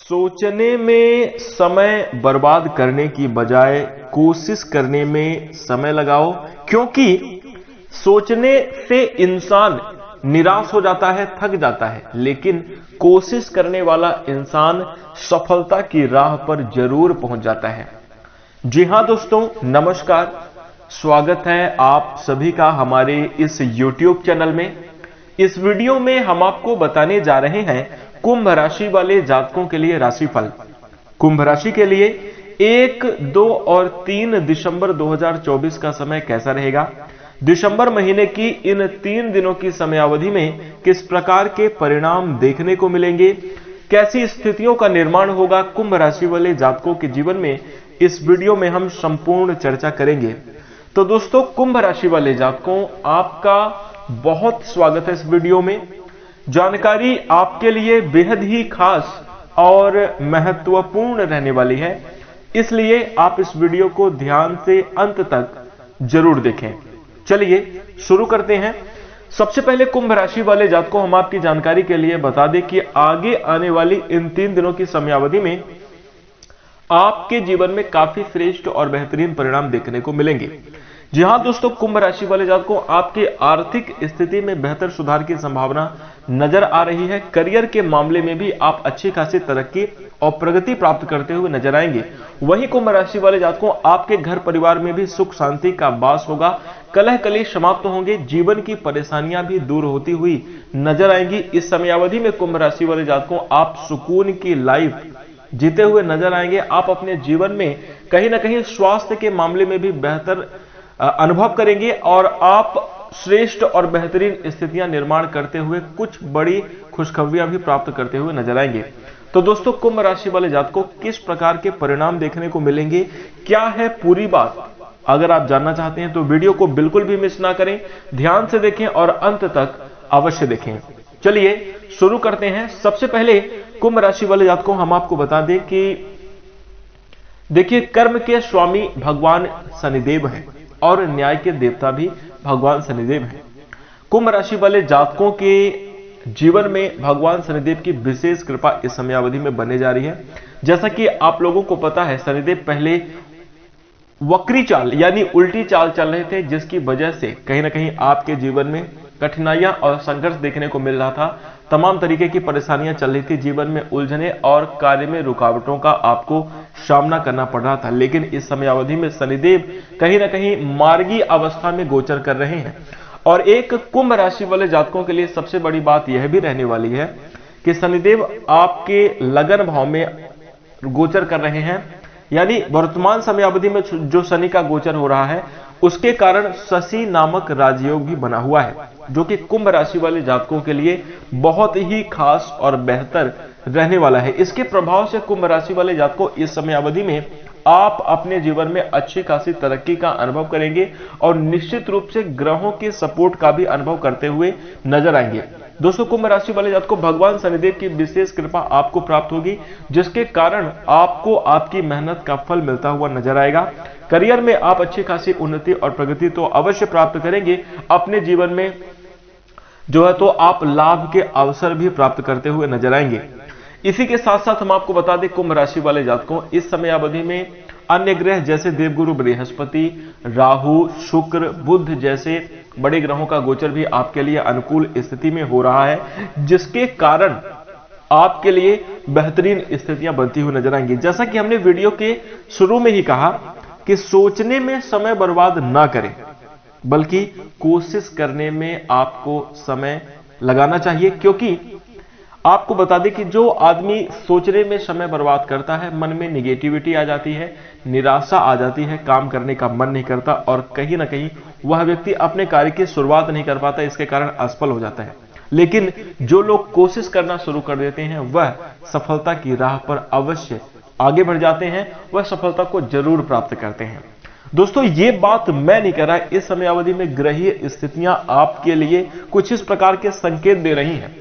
सोचने में समय बर्बाद करने की बजाय कोशिश करने में समय लगाओ, क्योंकि सोचने से इंसान निराश हो जाता है, थक जाता है, लेकिन कोशिश करने वाला इंसान सफलता की राह पर जरूर पहुंच जाता है। जी हां दोस्तों, नमस्कार। स्वागत है आप सभी का हमारे इस YouTube चैनल में। इस वीडियो में हम आपको बताने जा रहे हैं कुंभ राशि वाले जातकों के लिए राशिफल। कुंभ राशि के लिए 1, 2 और 3 दिसंबर 2024 का समय कैसा रहेगा, दिसंबर महीने की इन 3 दिनों की समयावधि में किस प्रकार के परिणाम देखने को मिलेंगे, कैसी स्थितियों का निर्माण होगा कुंभ राशि वाले जातकों के जीवन में, इस वीडियो में हम संपूर्ण चर्चा करेंगे। तो दोस्तों, कुंभ राशि वाले जातकों, आपका बहुत स्वागत है इस वीडियो में। जानकारी आपके लिए बेहद ही खास और महत्वपूर्ण रहने वाली है, इसलिए आप इस वीडियो को ध्यान से अंत तक जरूर देखें। चलिए शुरू करते हैं। सबसे पहले कुंभ राशि वाले जातकों, हम आपकी जानकारी के लिए बता दें कि आगे आने वाली इन 3 दिनों की समयावधि में आपके जीवन में काफी श्रेष्ठ और बेहतरीन परिणाम देखने को मिलेंगे। जी हां दोस्तों, कुंभ राशि वाले जातकों, आपकी आर्थिक स्थिति में बेहतर सुधार की संभावना नजर आ रही है। करियर के मामले में भी आप अच्छी खासी तरक्की और प्रगति प्राप्त करते हुए नजर आएंगे। वहीं कुंभ राशि वाले जातकों, आपके घर परिवार में भी सुख शांति का वास होगा, कलह कलेश समाप्त होंगे, जीवन की परेशानियां भी दूर होती हुई नजर आएंगी। इस समयावधि में कुंभ राशि वाले जातकों, आप सुकून की लाइफ जीते हुए नजर आएंगे। आप अपने जीवन में कहीं ना कहीं स्वास्थ्य के मामले में भी बेहतर अनुभव करेंगे और आप श्रेष्ठ और बेहतरीन स्थितियां निर्माण करते हुए कुछ बड़ी खुशखबरियां भी प्राप्त करते हुए नजर आएंगे। तो दोस्तों, कुंभ राशि वाले जातकों, किस प्रकार के परिणाम देखने को मिलेंगे, क्या है पूरी बात, अगर आप जानना चाहते हैं तो वीडियो को बिल्कुल भी मिस ना करें, ध्यान से देखें और अंत तक अवश्य देखें। चलिए शुरू करते हैं। सबसे पहले कुंभ राशि वाले जातकों, हम आपको बता दें कि देखिए, कर्म के स्वामी भगवान शनिदेव हैं और न्याय के देवता भी भगवान शनिदेव हैं। कुंभ राशि वाले जातकों के जीवन में भगवान शनिदेव की विशेष कृपा इस समयावधि में बनने जा रही है। जैसा कि आप लोगों को पता है, शनिदेव पहले वक्री चाल यानी उल्टी चाल चल रहे थे, जिसकी वजह से कहीं ना कहीं आपके जीवन में कठिनाइयां और संघर्ष देखने को मिल रहा था। तमाम तरीके की परेशानियां चल रही थी, जीवन में उलझने और कार्य में रुकावटों का आपको सामना करना पड़ रहा था। लेकिन इस समयावधि में शनिदेव कहीं ना कहीं मार्गी अवस्था में गोचर कर रहे हैं। और एक कुंभ राशि वाले जातकों के लिए सबसे बड़ी बात यह भी रहने वाली है कि शनिदेव आपके लगन भाव में गोचर कर रहे हैं, यानी वर्तमान समयावधि में जो शनि का गोचर हो रहा है, उसके कारण शशि नामक राजयोग भी बना हुआ है, जो कि कुंभ राशि वाले जातकों के लिए बहुत ही खास और बेहतर रहने वाला है। इसके प्रभाव से कुंभ राशि वाले जातकों, इस समयावधि में आप अपने जीवन में अच्छी खासी तरक्की का अनुभव करेंगे और निश्चित रूप से ग्रहों के सपोर्ट का भी अनुभव करते हुए नजर आएंगे। दोस्तों, कुंभ राशि वाले जातकों, भगवान शनिदेव की विशेष कृपा आपको प्राप्त होगी, जिसके कारण आपको आपकी मेहनत का फल मिलता हुआ नजर आएगा। करियर में आप अच्छी खासी उन्नति और प्रगति तो अवश्य प्राप्त करेंगे। अपने जीवन में जो है तो आप लाभ के अवसर भी प्राप्त करते हुए नजर आएंगे। इसी के साथ साथ हम आपको बता दें, कुंभ राशि वाले जातकों, इस समयावधि में अन्य ग्रह जैसे देवगुरु बृहस्पति, राहु, शुक्र, बुध जैसे बड़े ग्रहों का गोचर भी आपके लिए अनुकूल स्थिति में हो रहा है, जिसके कारण आपके लिए बेहतरीन स्थितियां बनती हुई नजर आएंगी। जैसा कि हमने वीडियो के शुरू में ही कहा कि सोचने में समय बर्बाद ना करें, बल्कि कोशिश करने में आपको समय लगाना चाहिए। क्योंकि आपको बता दें कि जो आदमी सोचने में समय बर्बाद करता है, मन में निगेटिविटी आ जाती है, निराशा आ जाती है, काम करने का मन नहीं करता और कहीं ना कहीं वह व्यक्ति अपने कार्य की शुरुआत नहीं कर पाता, इसके कारण असफल हो जाता है। लेकिन जो लोग कोशिश करना शुरू कर देते हैं, वह सफलता की राह पर अवश्य आगे बढ़ जाते हैं, वह सफलता को जरूर प्राप्त करते हैं। दोस्तों, ये बात मैं नहीं कह रहा, इस समयावधि में ग्रहीय स्थितियां आपके लिए कुछ इस प्रकार के संकेत दे रही हैं।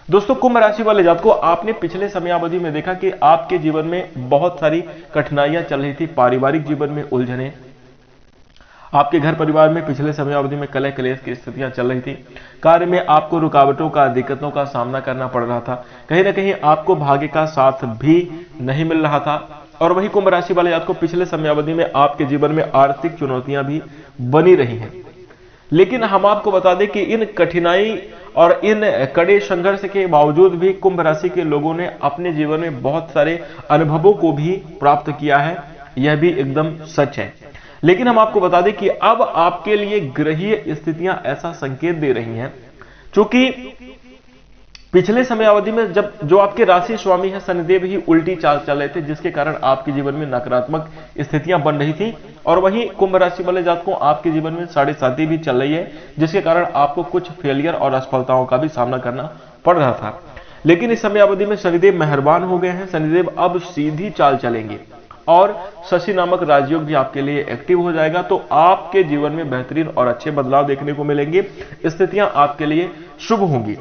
दोस्तों, कुंभ राशि वाले जातकों, आपने पिछले समयावधि में देखा कि आपके जीवन में बहुत सारी कठिनाइयां चल रही थी, पारिवारिक जीवन में उलझने, आपके घर परिवार में पिछले समयावधि में कलह कलेश की स्थितियां चल रही थी। कार्य में आपको रुकावटों का, दिक्कतों का सामना करना पड़ रहा था। कहीं ना कहीं आपको भाग्य का साथ भी नहीं मिल रहा था। और वही कुंभ राशि वाले जातकों, पिछले समयावधि में आपके जीवन में आर्थिक चुनौतियां भी बनी रही हैं। लेकिन हम आपको बता दें कि इन कठिनाई और इन कड़े संघर्ष के बावजूद भी कुंभ राशि के लोगों ने अपने जीवन में बहुत सारे अनुभवों को भी प्राप्त किया है। यह भी एकदम सच है। लेकिन हम आपको बता दें कि अब आपके लिए ग्रहीय स्थितियां ऐसा संकेत दे रही हैं, चूंकि पिछले समयावधि में जब जो आपके राशि स्वामी है शनिदेव ही उल्टी चाल चल रहे थे, जिसके कारण आपके जीवन में नकारात्मक स्थितियां बन रही थी। और वहीं कुंभ राशि वाले जातकों, आपके जीवन में 7.5 भी चल रही है, जिसके कारण आपको कुछ फेलियर और असफलताओं का भी सामना करना पड़ रहा था। लेकिन इस समयावधि में शनिदेव मेहरबान हो गए हैं। शनिदेव अब सीधी चाल चलेंगे और शशि नामक राजयोग भी आपके लिए एक्टिव हो जाएगा। तो आपके जीवन में बेहतरीन और अच्छे बदलाव देखने को मिलेंगे। स्थितियां आपके लिए शुभ होंगी।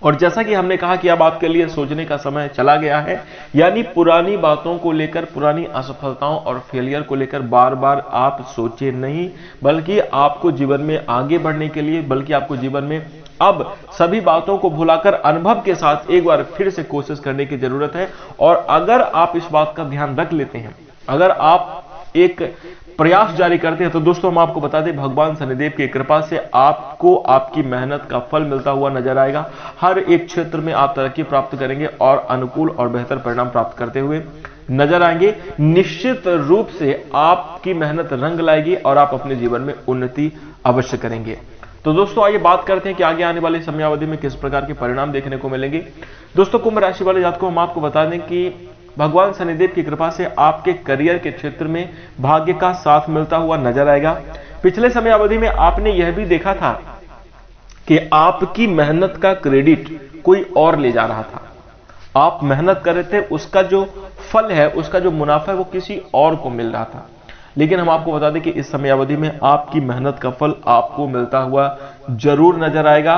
और जैसा कि हमने कहा कि अब आपके लिए सोचने का समय चला गया है, यानी पुरानी बातों को लेकर, पुरानी असफलताओं और फेलियर को लेकर बार बार आप सोचे नहीं, बल्कि आपको जीवन में आगे बढ़ने के लिए, बल्कि आपको जीवन में अब सभी बातों को भुलाकर अनुभव के साथ एक बार फिर से कोशिश करने की जरूरत है। और अगर आप इस बात का ध्यान रख लेते हैं, अगर आप एक प्रयास जारी करते हैं, तो दोस्तों हम आपको बता दें, भगवान शनिदेव की कृपा से आपको आपकी मेहनत का फल मिलता हुआ नजर आएगा। हर एक क्षेत्र में आप तरक्की प्राप्त करेंगे और अनुकूल और बेहतर परिणाम प्राप्त करते हुए नजर आएंगे। निश्चित रूप से आपकी मेहनत रंग लाएगी और आप अपने जीवन में उन्नति अवश्य करेंगे। तो दोस्तों आइए बात करते हैं कि आगे आने वाली समयावधि में किस प्रकार के परिणाम देखने को मिलेंगे। दोस्तों कुंभ राशि वाले जातकों, हम आपको बता दें कि भगवान शनिदेव की कृपा से आपके करियर के क्षेत्र में भाग्य का साथ मिलता हुआ नजर आएगा। पिछले समय अवधि में आपने यह भी देखा था कि आपकी मेहनत का क्रेडिट कोई और ले जा रहा था। आप मेहनत कर रहे थे, उसका जो फल है, उसका जो मुनाफा है, वो किसी और को मिल रहा था। लेकिन हम आपको बता दें कि इस समय अवधि में आपकी मेहनत का फल आपको मिलता हुआ जरूर नजर आएगा।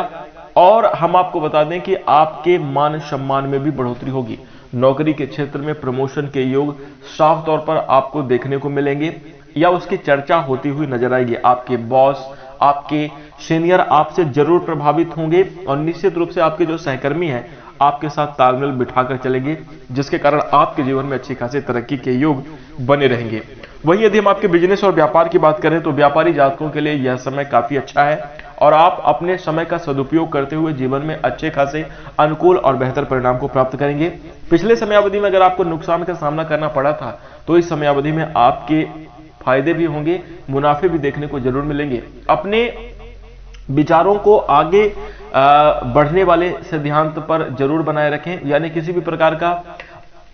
और हम आपको बता दें कि आपके मान सम्मान में भी बढ़ोतरी होगी। नौकरी के क्षेत्र में प्रमोशन के योग साफ तौर पर आपको देखने को मिलेंगे या उसकी चर्चा होती हुई नजर आएगी। आपके बॉस, आपके सीनियर आपसे जरूर प्रभावित होंगे और निश्चित रूप से आपके जो सहकर्मी हैं आपके साथ तालमेल बिठाकर चलेंगे, जिसके कारण आपके जीवन में अच्छी खासी तरक्की के योग बने रहेंगे। वहीं यदि हम आपके बिजनेस और व्यापार की बात करें तो व्यापारी जातकों के लिए यह समय काफी अच्छा है और आप अपने समय का सदुपयोग करते हुए जीवन में अच्छे खासे अनुकूल और बेहतर परिणाम को प्राप्त करेंगे। पिछले समयावधि में अगर आपको नुकसान का सामना करना पड़ा था तो इस समयावधि में आपके फायदे भी होंगे, मुनाफे भी देखने को जरूर मिलेंगे। अपने विचारों को आगे बढ़ने वाले सिद्धांत पर जरूर बनाए रखें, यानी किसी भी प्रकार का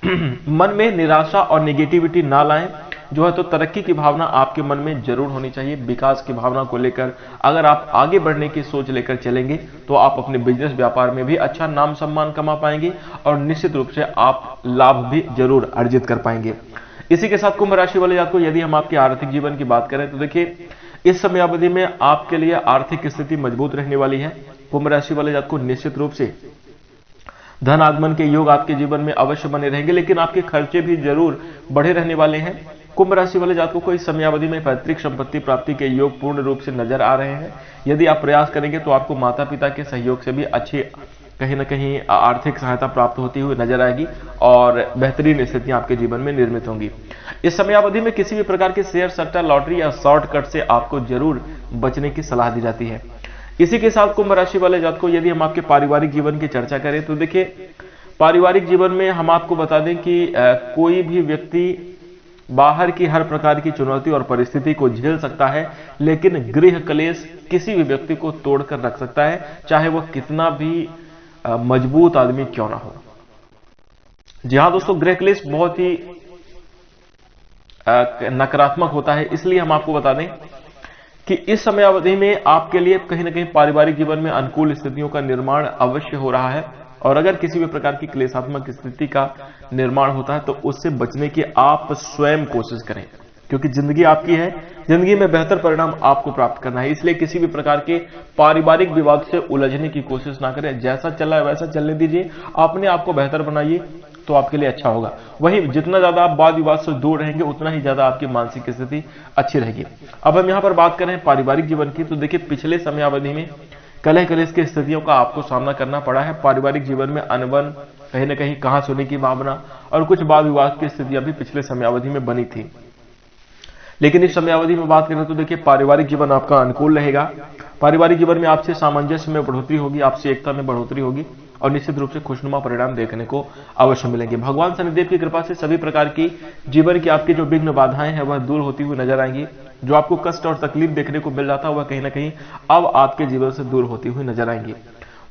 मन में निराशा और नेगेटिविटी ना लाएं। जो है तो तरक्की की भावना आपके मन में जरूर होनी चाहिए। विकास की भावना को लेकर अगर आप आगे बढ़ने की सोच लेकर चलेंगे तो आप अपने बिजनेस व्यापार में भी अच्छा नाम सम्मान कमा पाएंगे और निश्चित रूप से आप लाभ भी जरूर अर्जित कर पाएंगे। इसी के साथ कुंभ राशि वाले जातकों, यदि हम आपके आर्थिक जीवन की बात करें तो देखिए इस समय अवधि में आपके लिए आर्थिक स्थिति मजबूत रहने वाली है। कुंभ राशि वाले जातकों निश्चित रूप से धन आगमन के योग आपके जीवन में अवश्य बने रहेंगे, लेकिन आपके खर्चे भी जरूर बढ़े रहने वाले हैं। कुंभ राशि वाले जातकों को इस समयावधि में पैतृक संपत्ति प्राप्ति के योग पूर्ण रूप से नजर आ रहे हैं। यदि आप प्रयास करेंगे तो आपको माता पिता के सहयोग से भी अच्छी कहीं ना कहीं आर्थिक सहायता प्राप्त होती हुई नजर आएगी और बेहतरीन स्थितियां आपके जीवन में निर्मित होंगी। इस समयावधि में किसी भी प्रकार के शेयर, सट्टा, लॉटरी या शॉर्टकट से आपको जरूर बचने की सलाह दी जाती है। इसी के साथ कुंभ राशि वाले जातकों, यदि हम आपके पारिवारिक जीवन की चर्चा करें तो देखिए पारिवारिक जीवन में हम आपको बता दें कि कोई भी व्यक्ति बाहर की हर प्रकार की चुनौती और परिस्थिति को झेल सकता है, लेकिन गृह क्लेश किसी भी व्यक्ति को तोड़कर रख सकता है, चाहे वह कितना भी मजबूत आदमी क्यों ना हो। जी हाँ दोस्तों, गृह क्लेश बहुत ही नकारात्मक होता है। इसलिए हम आपको बता दें कि इस समय अवधि में आपके लिए कहीं ना कहीं पारिवारिक जीवन में अनुकूल स्थितियों का निर्माण अवश्य हो रहा है और अगर किसी भी प्रकार की क्लेशात्मक स्थिति का निर्माण होता है तो उससे बचने की आप स्वयं कोशिश करें, क्योंकि जिंदगी आपकी है, जिंदगी में बेहतर परिणाम आपको प्राप्त करना है। इसलिए किसी भी प्रकार के पारिवारिक विवाद से उलझने की कोशिश ना करें। जैसा चल रहा है वैसा चलने दीजिए, अपने आप को बेहतर बनाइए, तो आपके लिए अच्छा होगा। वहीं जितना ज्यादा आप वाद विवाद से दूर रहेंगे उतना ही ज्यादा आपकी मानसिक स्थिति अच्छी रहेगी। अब हम यहाँ पर बात करें पारिवारिक जीवन की, तो देखिए पिछले समयावधि में कलह कलेश की स्थितियों का आपको सामना करना पड़ा है। पारिवारिक जीवन में अनबन, कहीं न कहीं कहां सुनी की भावना और कुछ वाद विवाद की स्थितियां भी पिछले समयावधि में बनी थी। लेकिन इस समयावधि में बात करें तो देखिए पारिवारिक जीवन आपका अनुकूल रहेगा। पारिवारिक जीवन में आपसे सामंजस्य में बढ़ोतरी होगी, आपसी एकता में बढ़ोतरी होगी और निश्चित रूप से खुशनुमा परिणाम देखने को अवश्य मिलेंगे। भगवान शनिदेव की कृपा से सभी प्रकार की जीवन की आपकी जो विघ्न बाधाएं हैं वह दूर होती हुई नजर आएंगी। जो आपको कष्ट और तकलीफ देखने को मिल रहा था वह कहीं ना कहीं अब आपके जीवन से दूर होती हुई नजर आएंगी।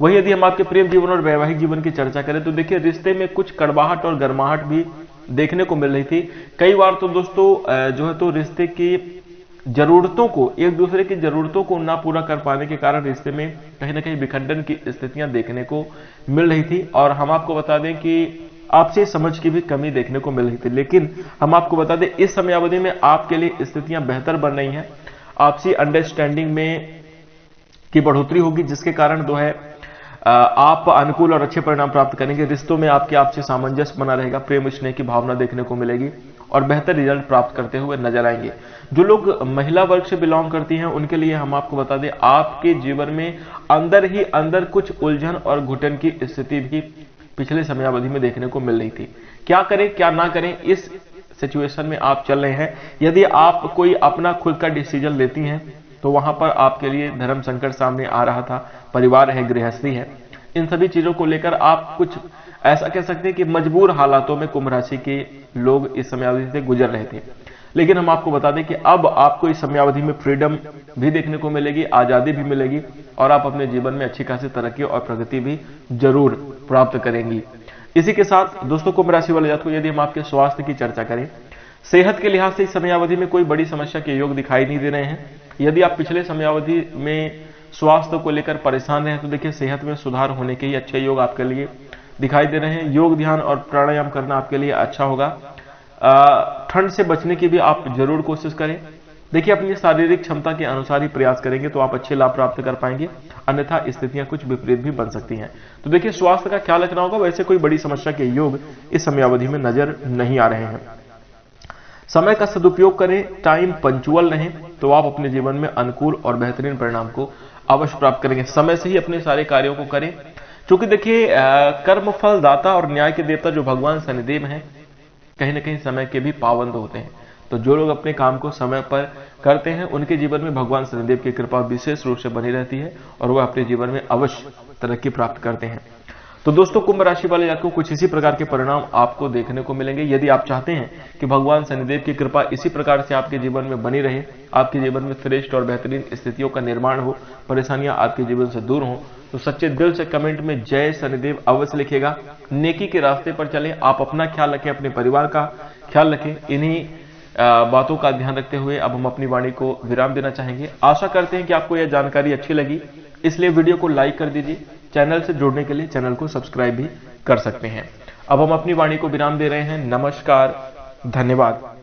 वही यदि हम आपके प्रेम जीवन और वैवाहिक जीवन की चर्चा करें तो देखिए रिश्ते में कुछ कड़वाहट और गर्माहट भी देखने को मिल रही थी। कई बार तो दोस्तों जो है तो रिश्ते की जरूरतों को, एक दूसरे की जरूरतों को ना पूरा कर पाने के कारण रिश्ते में कहीं ना कहीं विखंडन की स्थितियां देखने को मिल रही थी। और हम आपको बता दें कि आपसे समझ की भी कमी देखने को मिल रही थी। लेकिन हम आपको बता दें इस समयावधि में आपके लिए स्थितियां बेहतर बन रही हैं। आपसी अंडरस्टैंडिंग में की बढ़ोतरी होगी, जिसके कारण जो है आप अनुकूल और अच्छे परिणाम प्राप्त करेंगे। रिश्तों में आपके आपसे सामंजस्य बना रहेगा, प्रेम स्नेह की भावना देखने को मिलेगी और बेहतर रिजल्ट प्राप्त करते हुए नजर आएंगे। जो लोग महिला वर्ग से बिलोंग करती हैं उनके लिए हम आपको बता दें आपके जीवन में अंदर ही अंदर कुछ उलझन और घुटन की स्थिति भी पिछले समयावधि में देखने को मिल रही थी। क्या करें क्या ना करें, इस सिचुएशन में आप चल रहे हैं। यदि आप कोई अपना खुद का डिसीजन लेती हैं तो वहां पर आपके लिए धर्म संकट सामने आ रहा था, परिवार है, गृहस्थी है, इन सभी चीजों को लेकर आप कुछ ऐसा कह सकते हैं कि मजबूर हालातों में कुंभ राशि के लोग इस समयावधि से गुजर रहे थे। लेकिन हम आपको बता दें कि अब आपको इस समयावधि में फ्रीडम भी देखने को मिलेगी, आजादी भी मिलेगी और आप अपने जीवन में अच्छी खासी तरक्की और प्रगति भी जरूर प्राप्त करेंगी। इसी के साथ दोस्तों कुंभ राशि वाले जातकों यदि हम आपके स्वास्थ्य की चर्चा करें, सेहत के लिहाज से इस समयावधि में कोई बड़ी समस्या के योग दिखाई नहीं दे रहे हैं। यदि आप पिछले समयावधि में स्वास्थ्य को लेकर परेशान रहे तो देखिए सेहत में सुधार होने के ही अच्छे योग आपके लिए दिखाई दे रहे हैं। योग, ध्यान और प्राणायाम करना आपके लिए अच्छा होगा। ठंड से बचने की भी आप जरूर कोशिश करें। देखिए अपनी शारीरिक क्षमता के अनुसार ही प्रयास करेंगे तो आप अच्छे लाभ प्राप्त कर पाएंगे, अन्यथा स्थितियां कुछ विपरीत भी बन सकती हैं। तो देखिए स्वास्थ्य का ख्याल रखना होगा। वैसे कोई बड़ी समस्या के योग इस समयावधि में नजर नहीं आ रहे हैं। समय का सदुपयोग करें, टाइम पंचुअल रहें तो आप अपने जीवन में अनुकूल और बेहतरीन परिणाम को अवश्य प्राप्त करेंगे। समय से ही अपने सारे कार्यों को करें, क्योंकि देखिए कर्म फल दाता और न्याय के देवता जो भगवान शनिदेव हैं कहीं ना कहीं समय के भी पाबंद होते हैं। तो जो लोग अपने काम को समय पर करते हैं उनके जीवन में भगवान शनिदेव की कृपा विशेष रूप से बनी रहती है और वह अपने जीवन में अवश्य तरक्की प्राप्त करते हैं। तो दोस्तों कुंभ राशि वाले जातकों कुछ इसी प्रकार के परिणाम आपको देखने को मिलेंगे। यदि आप चाहते हैं कि भगवान शनिदेव की कृपा इसी प्रकार से आपके जीवन में बनी रहे, आपके जीवन में श्रेष्ठ और बेहतरीन स्थितियों का निर्माण हो, परेशानियां आपके जीवन से दूर हों, तो सच्चे दिल से कमेंट में जय शनिदेव अवश्य लिखेगा। नेकी के रास्ते पर चले, आप अपना ख्याल रखें, अपने परिवार का ख्याल रखें। इन्हीं बातों का ध्यान रखते हुए अब हम अपनी वाणी को विराम देना चाहेंगे। आशा करते हैं कि आपको यह जानकारी अच्छी लगी, इसलिए वीडियो को लाइक कर दीजिए। चैनल से जुड़ने के लिए चैनल को सब्सक्राइब भी कर सकते हैं। अब हम अपनी वाणी को विराम दे रहे हैं। नमस्कार, धन्यवाद।